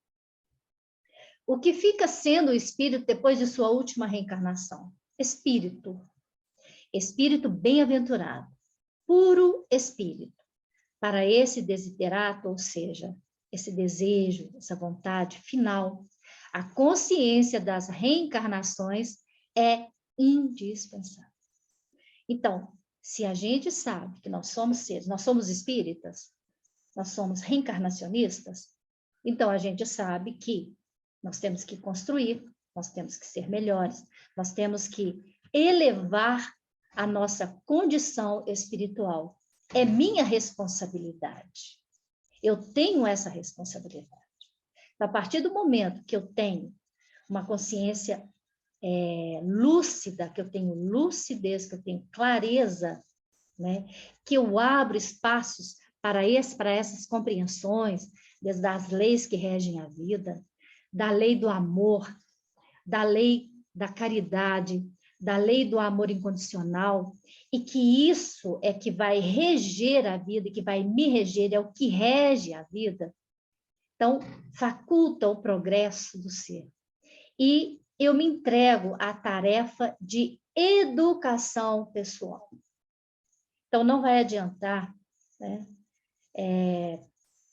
O que fica sendo o espírito depois de sua última reencarnação? Espírito bem-aventurado, puro espírito. Para esse desiderato, ou seja, esse desejo, essa vontade final, a consciência das reencarnações é indispensável. Então, se a gente sabe que nós somos seres, nós somos espíritas, nós somos reencarnacionistas, então a gente sabe que nós temos que construir, nós temos que ser melhores, nós temos que elevar a nossa condição espiritual. É minha responsabilidade. Eu tenho essa responsabilidade. A partir do momento que eu tenho uma consciência lúcida, que eu tenho lucidez, que eu tenho clareza, né? Que eu abro espaços para essas compreensões das leis que regem a vida, da lei do amor, da lei da caridade, da lei do amor incondicional, e que isso é que vai reger a vida, que vai me reger, é o que rege a vida. Então, faculta o progresso do ser. E eu me entrego à tarefa de educação pessoal. Então, não vai adiantar, né,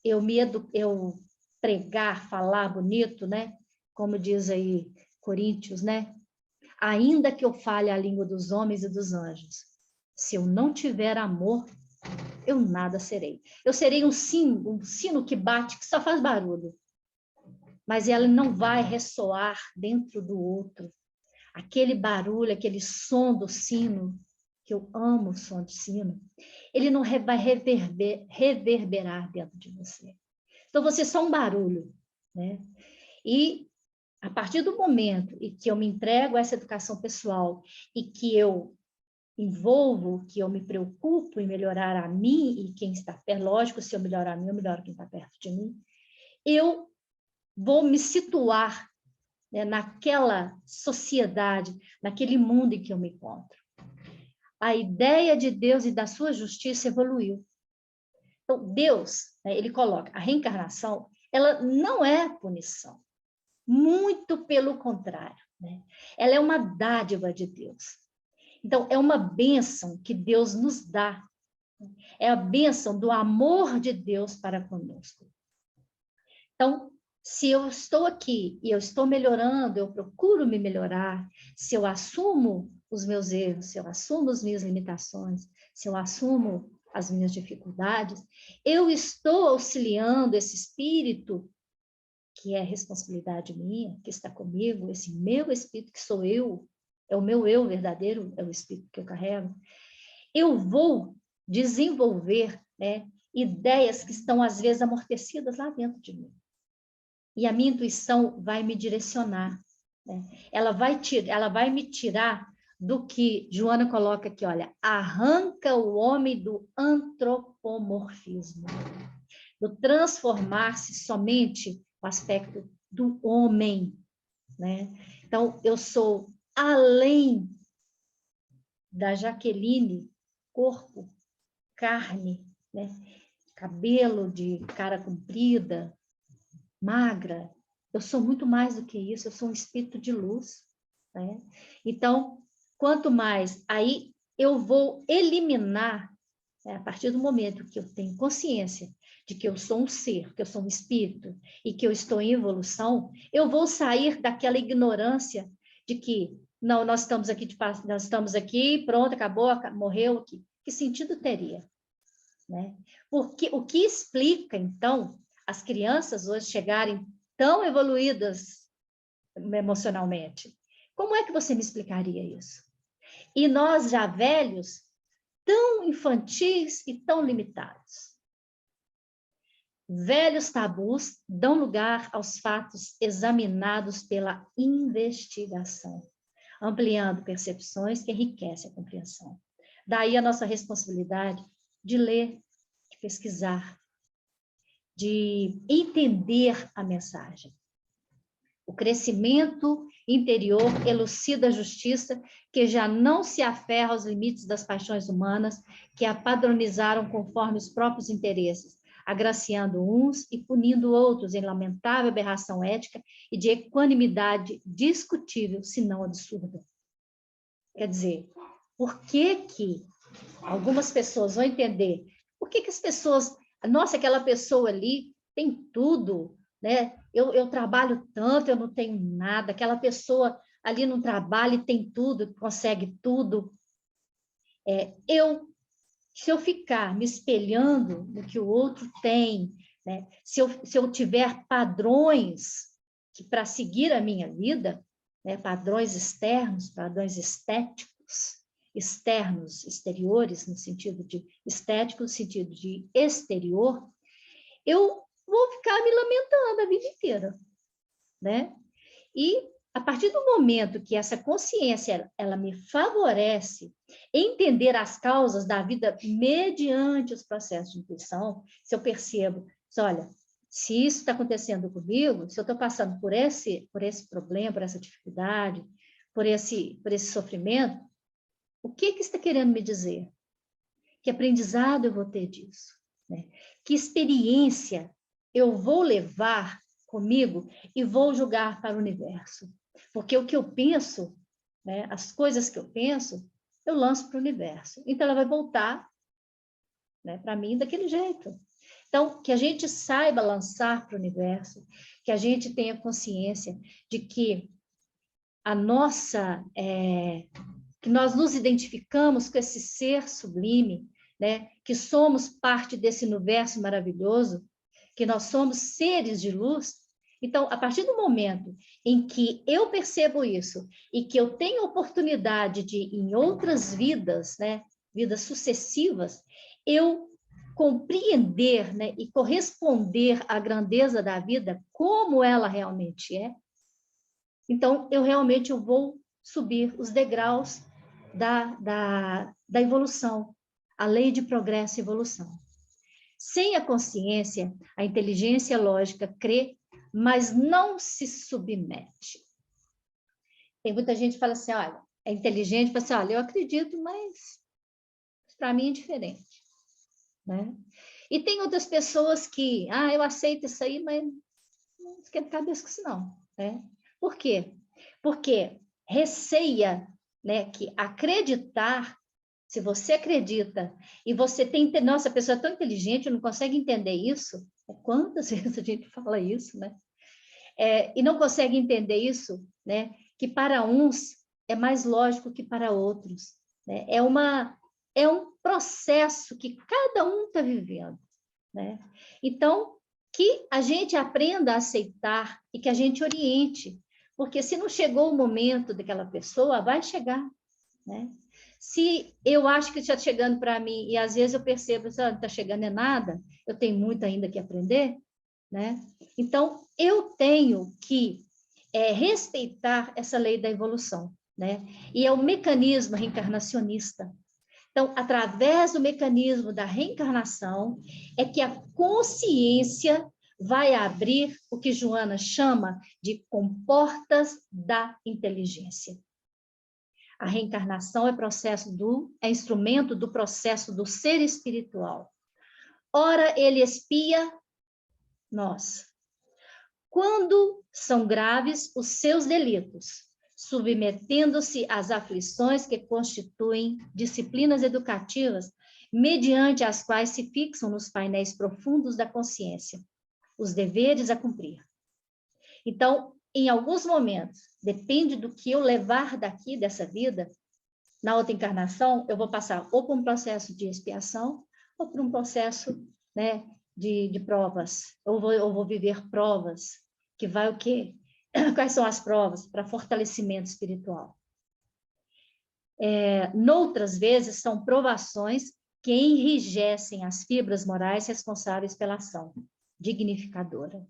eu pregar, falar bonito, né? Como diz aí Coríntios, né? Ainda que eu fale a língua dos homens e dos anjos, se eu não tiver amor, eu nada serei. Eu serei um sino que bate, que só faz barulho, mas ela não vai ressoar dentro do outro. Aquele barulho, aquele som do sino, que eu amo o som de sino, ele não vai reverberar dentro de você. Então, você é só um barulho, né? E a partir do momento em que eu me entrego a essa educação pessoal e que eu envolvo, que eu me preocupo em melhorar a mim e quem está perto, lógico, se eu melhorar a mim, eu melhoro quem está perto de mim, eu vou me situar, né, naquela sociedade, naquele mundo em que eu me encontro. A ideia de Deus e da sua justiça evoluiu. Então, Deus, né, ele coloca a reencarnação, ela não é punição. Muito pelo contrário, né? Ela é uma dádiva de Deus. Então, é uma bênção que Deus nos dá. É a bênção do amor de Deus para conosco. Então, se eu estou aqui e eu estou melhorando, eu procuro me melhorar, se eu assumo os meus erros, se eu assumo as minhas limitações, se eu assumo as minhas dificuldades, eu estou auxiliando esse espírito que é responsabilidade minha, que está comigo, esse meu espírito que sou eu, é o meu eu verdadeiro, é o espírito que eu carrego. Eu vou desenvolver, né, ideias que estão, às vezes, amortecidas lá dentro de mim. E a minha intuição vai me direcionar, né? Ela vai me tirar do que Joana coloca aqui, olha, arranca o homem do antropomorfismo, do transformar-se somente o aspecto do homem, né? Então, eu sou além da Jaqueline, corpo, carne, né? Cabelo de cara comprida, magra. Eu sou muito mais do que isso, eu sou um espírito de luz, né? Então, quanto mais, aí eu vou eliminar, né, a partir do momento que eu tenho consciência de que eu sou um ser, que eu sou um espírito e que eu estou em evolução, eu vou sair daquela ignorância de que não, nós estamos aqui, pronto, acabou, morreu aqui. Que sentido teria, né? Porque o que explica, então, as crianças hoje chegarem tão evoluídas emocionalmente? Como é que você me explicaria isso? E nós, já velhos, tão infantis e tão limitados. Velhos tabus dão lugar aos fatos examinados pela investigação, ampliando percepções que enriquecem a compreensão. Daí a nossa responsabilidade de ler, de pesquisar, de entender a mensagem. O crescimento interior elucida a justiça que já não se aferra aos limites das paixões humanas que a padronizaram conforme os próprios interesses, agraciando uns e punindo outros em lamentável aberração ética e de equanimidade discutível, se não absurda. Quer dizer, por que que algumas pessoas vão entender? Por que que as pessoas... Nossa, aquela pessoa ali tem tudo, né? Eu trabalho tanto, eu não tenho nada. Aquela pessoa ali não trabalha e tem tudo, consegue tudo. Se eu ficar me espelhando no que o outro tem, né? Se eu tiver padrões que para seguir a minha vida, né? Padrões externos, padrões estéticos, externos, exteriores, no sentido de estético, no sentido de exterior, eu vou ficar me lamentando a vida inteira, né? E a partir do momento que essa consciência ela me favorece entender as causas da vida mediante os processos de intuição, se eu percebo, olha, se isso está acontecendo comigo, se eu estou passando por esse problema, por essa dificuldade, por esse sofrimento, o que está querendo me dizer? Que aprendizado eu vou ter disso? Né? Que experiência eu vou levar comigo e vou julgar para o universo? Porque o que eu penso, né, as coisas que eu penso, eu lanço para o universo. Então, ela vai voltar, né, para mim daquele jeito. Então, que a gente saiba lançar para o universo, que a gente tenha consciência de que a nossa... que nós nos identificamos com esse ser sublime, né, que somos parte desse universo maravilhoso, que nós somos seres de luz. Então, a partir do momento em que eu percebo isso e que eu tenho oportunidade de, em outras vidas, né, vidas sucessivas, eu compreender, né, e corresponder à grandeza da vida como ela realmente é, então, eu vou subir os degraus da evolução, a lei de progresso e evolução. Sem a consciência, a inteligência lógica crê, mas não se submete. Tem muita gente que fala assim, olha, é inteligente, fala assim, olha, eu acredito, mas para mim é diferente. Né? E tem outras pessoas que, eu aceito isso aí, mas não esquenta a cabeça com isso não. Né? Por quê? Porque receia, né, que acreditar, se você acredita e você tem... Nossa, a pessoa é tão inteligente, não consegue entender isso. Quantas vezes a gente fala isso, né? E não consegue entender isso, né? Que para uns é mais lógico que para outros. Né? É um processo que cada um está vivendo. Né? Então, que a gente aprenda a aceitar e que a gente oriente, porque se não chegou o momento daquela pessoa, vai chegar, né? Se eu acho que está chegando para mim e às vezes eu percebo que não está chegando é nada, eu tenho muito ainda que aprender, né? Então, eu tenho que respeitar essa lei da evolução, né? E é o mecanismo reencarnacionista. Então, através do mecanismo da reencarnação, é que a consciência vai abrir o que Joana chama de comportas da inteligência. A reencarnação é instrumento do processo do ser espiritual. Ora, ele espia nós. Quando são graves os seus delitos, submetendo-se às aflições que constituem disciplinas educativas, mediante as quais se fixam nos painéis profundos da consciência os deveres a cumprir. Então, em alguns momentos, depende do que eu levar daqui dessa vida, na outra encarnação, eu vou passar ou por um processo de expiação, ou por um processo, né, de provas. Eu vou viver provas, que vai o quê? Quais são as provas? Para fortalecimento espiritual. Noutras vezes, são provações que enrijecem as fibras morais responsáveis pela ação dignificadora.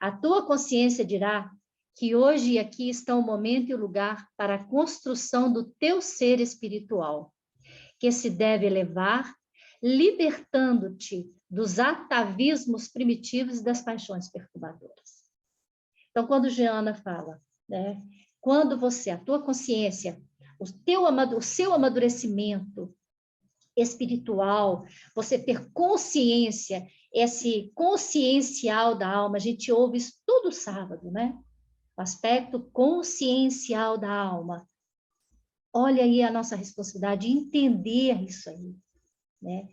A tua consciência dirá que hoje e aqui está o momento e o lugar para a construção do teu ser espiritual, que se deve elevar, libertando-te dos atavismos primitivos e das paixões perturbadoras. Então, quando Joana fala, né, quando a tua consciência, o seu amadurecimento espiritual, você ter consciência, esse consciencial da alma, a gente ouve isso todo sábado, né? O aspecto consciencial da alma. Olha aí a nossa responsabilidade de entender isso aí, né?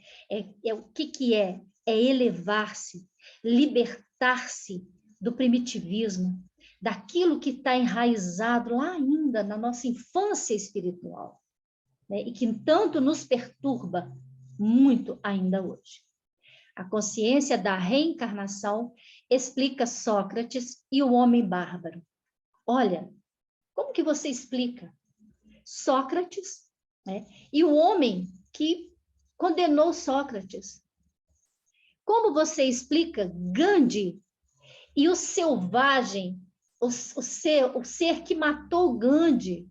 O que é? É elevar-se, libertar-se do primitivismo, daquilo que está enraizado lá ainda na nossa infância espiritual, né? E que tanto nos perturba muito ainda hoje. A consciência da reencarnação explica Sócrates e o homem bárbaro. Olha, como que você explica Sócrates, né, e o homem que condenou Sócrates? Como você explica Gandhi e o selvagem, o ser que matou Gandhi?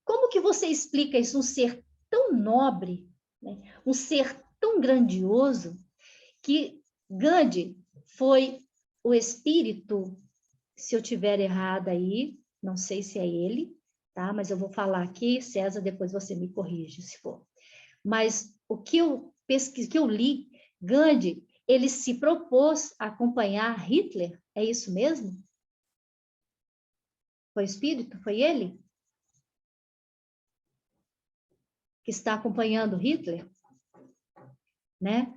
Como que você explica isso? Um ser tão nobre, né? Um ser tão grandioso, que Gandhi foi o espírito, se eu tiver errada aí, não sei se é ele, tá? Mas eu vou falar aqui, César, depois você me corrige se for. Mas o que eu pesquisei, que eu li, Gandhi, ele se propôs a acompanhar Hitler, é isso mesmo? Foi o espírito? Foi ele que está acompanhando Hitler, né?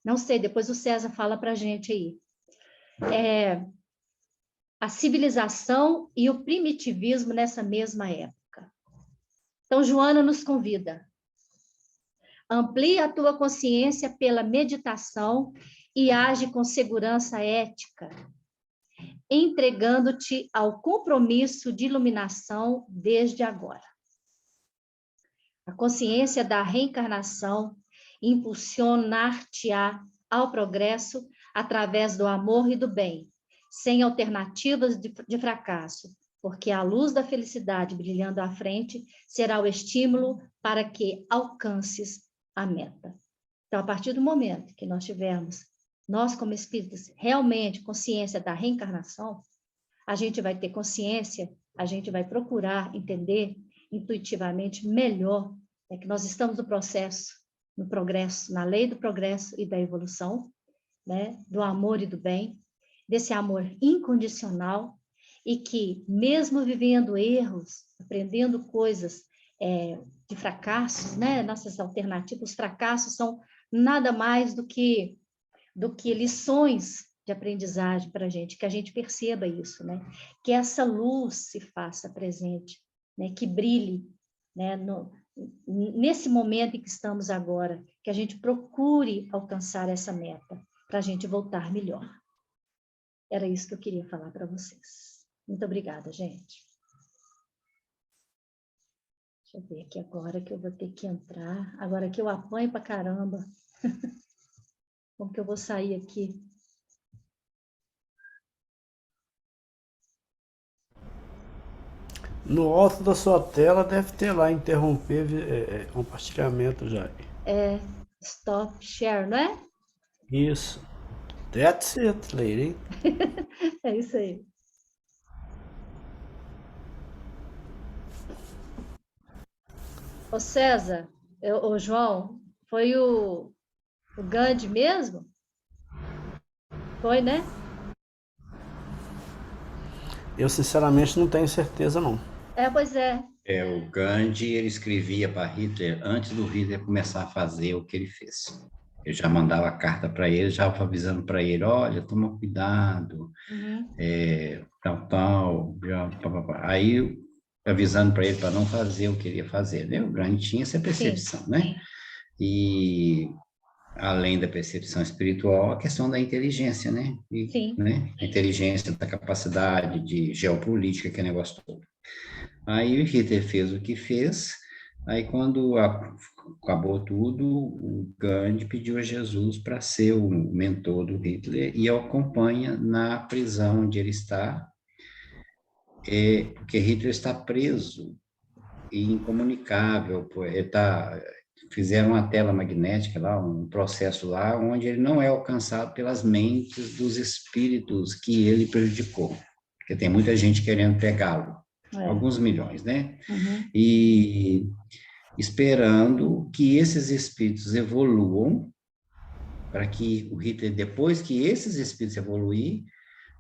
Não sei, depois o César fala para a gente aí. A civilização e o primitivismo nessa mesma época. Então, Joana nos convida. Amplie a tua consciência pela meditação e age com segurança ética, entregando-te ao compromisso de iluminação desde agora. A consciência da reencarnação impulsionar-te-á ao progresso através do amor e do bem, sem alternativas de fracasso, porque a luz da felicidade brilhando à frente será o estímulo para que alcances a meta. Então, a partir do momento que nós tivermos, nós como espíritos, realmente consciência da reencarnação, a gente vai ter consciência, a gente vai procurar entender intuitivamente melhor que nós estamos no processo, no progresso, na lei do progresso e da evolução, né? Do amor e do bem, desse amor incondicional, e que, mesmo vivendo erros, aprendendo coisas de fracassos, né? Nossas alternativas, os fracassos são nada mais do que lições de aprendizagem para a gente, que a gente perceba isso, né? Que essa luz se faça presente, né? Que brilhe, né? Nesse momento em que estamos agora, que a gente procure alcançar essa meta, para a gente voltar melhor. Era isso que eu queria falar para vocês. Muito obrigada, gente. Deixa eu ver aqui agora que eu vou ter que entrar. Agora que eu apanho para caramba. Como que eu vou sair aqui?
No alto da sua tela deve ter lá interromper compartilhamento já.
Stop share, não é?
Isso. That's it, lady.
É isso aí. Ô César, ô João, foi o Gandhi mesmo? Foi, né?
Eu sinceramente não tenho certeza não.
Pois é.
O Gandhi, ele escrevia para Hitler antes do Hitler começar a fazer o que ele fez. Eu já mandava carta para ele, já avisando para ele, olha, toma cuidado, tal, aí avisando para ele para não fazer o que ele ia fazer, né? O Gandhi tinha essa percepção, sim, né? E além da percepção espiritual, a questão da inteligência, né?
Sim.
Né? A inteligência, da capacidade de geopolítica, que é negócio todo. Aí o Hitler fez o que fez, aí quando acabou tudo, o Gandhi pediu a Jesus para ser o mentor do Hitler e o acompanha na prisão onde ele está, porque Hitler está preso e incomunicável, fizeram uma tela magnética lá, um processo lá, onde ele não é alcançado pelas mentes dos espíritos que ele prejudicou, porque tem muita gente querendo pegá-lo. Alguns milhões, né? E esperando que esses espíritos evoluam, para que o Hitler, depois que esses espíritos evoluir,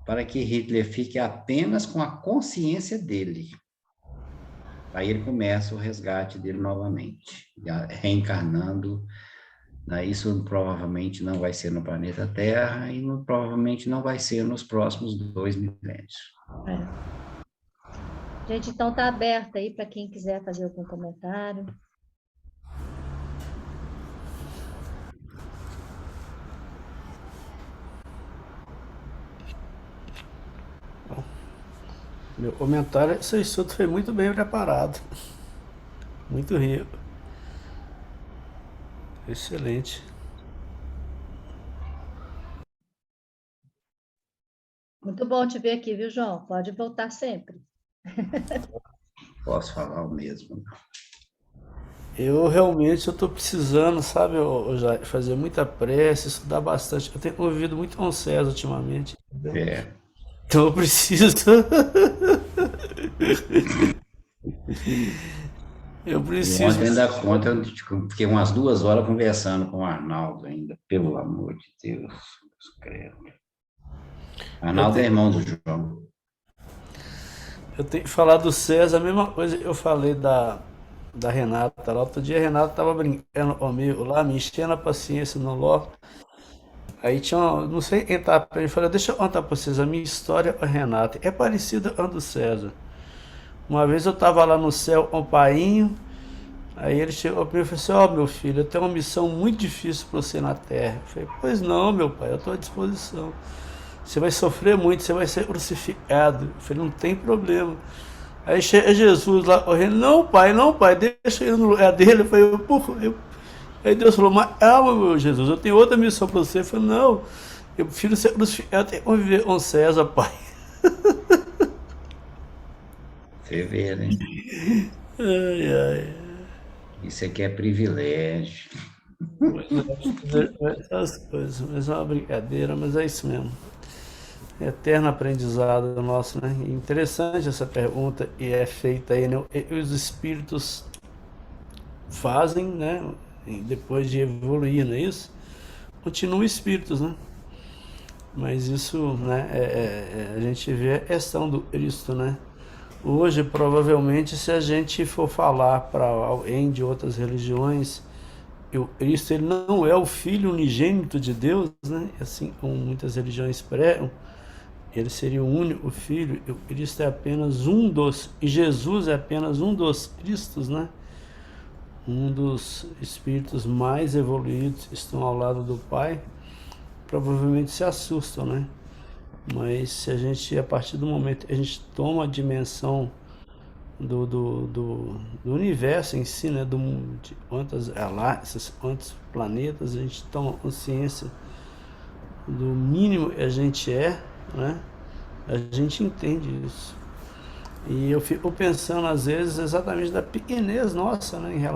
para que Hitler fique apenas com a consciência dele. Aí ele começa o resgate dele novamente, reencarnando. Isso provavelmente não vai ser no planeta Terra e provavelmente não vai ser nos próximos 2 milênios.
Gente, então está aberto aí para quem quiser fazer algum comentário.
Bom, meu comentário, esse estudo foi muito bem preparado. Muito rico. Excelente.
Muito bom te ver aqui, viu, João? Pode voltar sempre.
Posso falar o mesmo.
Eu realmente estou precisando, sabe, Jair, fazer muita prece, estudar bastante. Eu tenho ouvido muito Dom César ultimamente, entendeu?
É,
Então eu preciso. Eu
e
preciso.
ontem ainda conta, eu fiquei umas 2 horas conversando com o Arnaldo ainda, pelo amor de Deus. Credo.
Eu
Arnaldo é
tenho,
irmão do João.
eu tenho que falar do César, a mesma coisa eu falei da Renata lá. Outro dia a Renata estava brincando comigo lá, me enchendo a paciência no LOL. Aí tinha, não sei quem tá pra mim, falei, deixa eu contar pra vocês, a minha história com a Renata é parecida com a do César. Uma vez eu tava lá no céu com o painho, aí ele chegou pra mim e falou assim, ó meu filho, eu tenho uma missão muito difícil pra você na terra. Eu falei, pois não, meu pai, eu tô à disposição. Você vai sofrer muito, você vai ser crucificado. Eu falei, não tem problema. Aí chega Jesus lá correndo, não pai, deixa ele no lugar dele. Eu falei, porra, Aí Deus falou, mas calma, meu Jesus, eu tenho outra missão para você. Eu falei, não, eu prefiro ser crucificado e conviver com César, pai.
Você vê, né?
Ai, ai.
Isso aqui é privilégio.
Essas coisas, mas é uma brincadeira, mas é isso mesmo. Eterno aprendizado nosso, né? E interessante essa pergunta e é feita aí, né? E os espíritos fazem, né? E depois de evoluir, não é isso? Continuam espíritos, né? Mas isso, né? A gente vê a questão do Cristo, né? Hoje, provavelmente, se a gente for falar para alguém de outras religiões, o Cristo ele não é o Filho unigênito de Deus, né? Assim como muitas religiões pregam, ele seria o único Filho. O Cristo é apenas um dos, e Jesus é apenas um dos Cristos, né? Um dos espíritos mais evoluídos estão ao lado do Pai, provavelmente se assustam, né? Mas se a gente, a partir do momento que a gente toma a dimensão do universo em si, né? De quantas galáxias, quantos planetas, a gente toma consciência do mínimo que a gente é, né? A gente entende isso. E eu fico pensando, às vezes, exatamente da pequenez nossa, né? Em relação